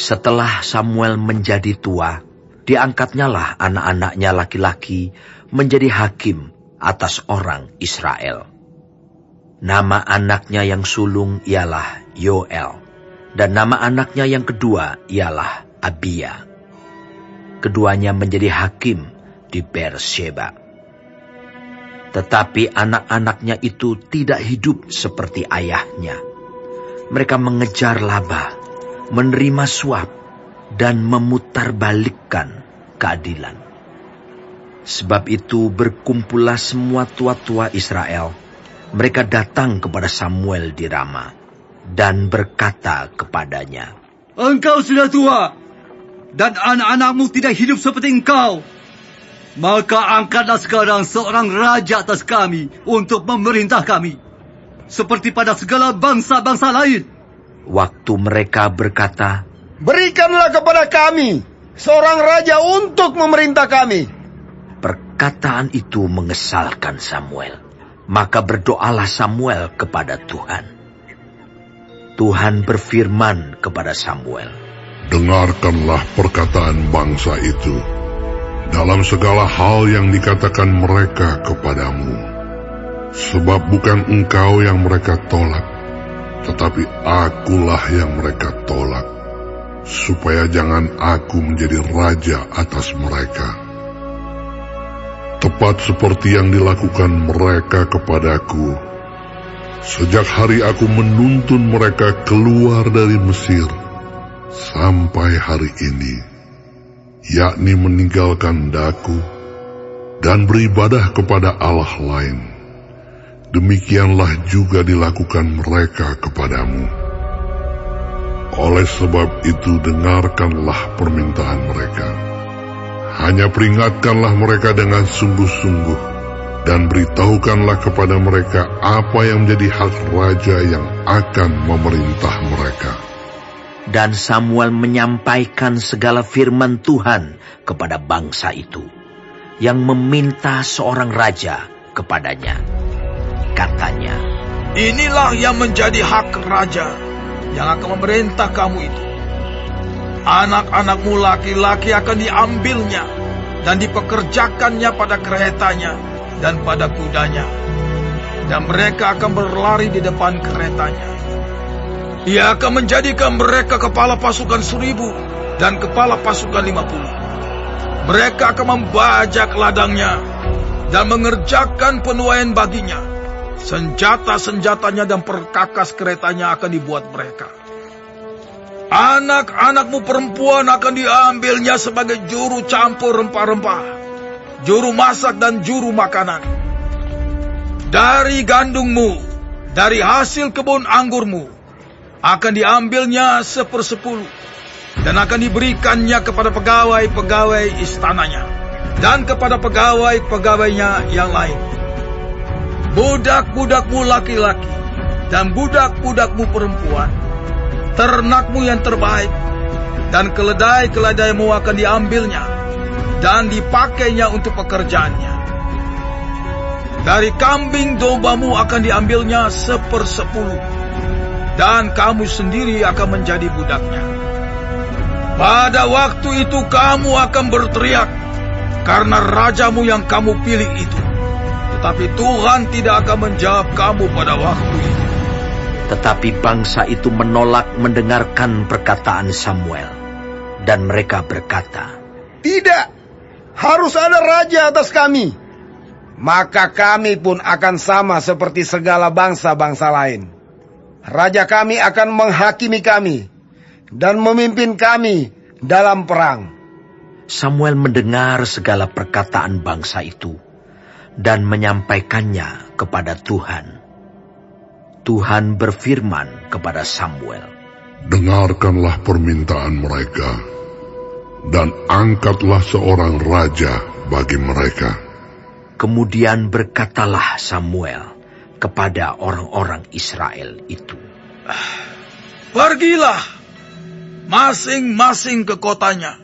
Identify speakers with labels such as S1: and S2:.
S1: Setelah Samuel menjadi tua, diangkatnyalah anak-anaknya laki-laki menjadi hakim atas orang Israel. Nama anaknya yang sulung ialah Yoel, dan nama anaknya yang kedua ialah Abia. Keduanya menjadi hakim di Beersheba. Tetapi anak-anaknya itu tidak hidup seperti ayahnya. Mereka mengejar laba, menerima suap, dan memutarbalikkan keadilan. Sebab itu berkumpullah semua tua-tua Israel. Mereka datang kepada Samuel di Rama dan berkata kepadanya,
S2: "Engkau sudah tua, dan anak-anakmu tidak hidup seperti engkau. Maka angkatlah sekarang seorang raja atas kami untuk memerintah kami, seperti pada segala bangsa-bangsa lain."
S1: Waktu mereka berkata,
S3: "Berikanlah kepada kami seorang raja untuk memerintah kami."
S1: perkataan itu mengesalkan Samuel. Maka berdoalah Samuel kepada Tuhan. Tuhan berfirman kepada Samuel,
S4: "Dengarkanlah perkataan bangsa itu dalam segala hal yang dikatakan mereka kepadamu. Sebab bukan engkau yang mereka tolak, tetapi akulah yang mereka tolak, supaya jangan aku menjadi raja atas mereka. Tepat seperti yang dilakukan mereka kepadaku, sejak hari aku menuntun mereka keluar dari Mesir, sampai hari ini, yakni meninggalkan daku dan beribadah kepada Allah lain. Demikianlah juga dilakukan mereka kepadamu. Oleh sebab itu dengarkanlah permintaan mereka. Hanya peringatkanlah mereka dengan sungguh-sungguh, dan beritahukanlah kepada mereka apa yang menjadi hak raja yang akan memerintah mereka."
S1: Dan Samuel menyampaikan segala firman Tuhan kepada bangsa itu, yang meminta seorang raja kepadanya. Katanya,
S5: "Inilah yang menjadi hak raja yang akan memerintah kamu itu. Anak-anakmu laki-laki akan diambilnya dan dipekerjakannya pada keretanya dan pada kudanya, dan mereka akan berlari di depan keretanya. Ia akan menjadikan mereka kepala pasukan 1.000 dan kepala pasukan 50. Mereka akan membajak ladangnya dan mengerjakan penuaian baginya. Senjata-senjatanya dan perkakas keretanya akan dibuat mereka. Anak-anakmu perempuan akan diambilnya sebagai juru campur rempah-rempah, juru masak dan juru makanan. Dari gandummu, dari hasil kebun anggurmu, akan diambilnya 1/10, dan akan diberikannya kepada pegawai-pegawai istananya, dan kepada pegawai-pegawainya yang lain. Budak-budakmu laki-laki, dan budak-budakmu perempuan, ternakmu yang terbaik, dan keledai-keledaimu akan diambilnya, dan dipakainya untuk pekerjaannya. Dari kambing dombamu akan diambilnya 1/10, dan kamu sendiri akan menjadi budaknya. Pada waktu itu kamu akan berteriak karena rajamu yang kamu pilih itu, tetapi Tuhan tidak akan menjawab kamu pada waktu itu."
S1: Tetapi bangsa itu menolak mendengarkan perkataan Samuel, dan mereka berkata,
S3: "Tidak, harus ada raja atas kami. Maka kami pun akan sama seperti segala bangsa-bangsa lain. Raja kami akan menghakimi kami dan memimpin kami dalam perang."
S1: Samuel mendengar segala perkataan bangsa itu dan menyampaikannya kepada Tuhan. Tuhan berfirman kepada Samuel,
S4: "Dengarkanlah permintaan mereka, dan angkatlah seorang raja bagi mereka."
S1: Kemudian berkatalah Samuel kepada orang-orang Israel itu,
S5: "Pergilah masing-masing ke kotanya,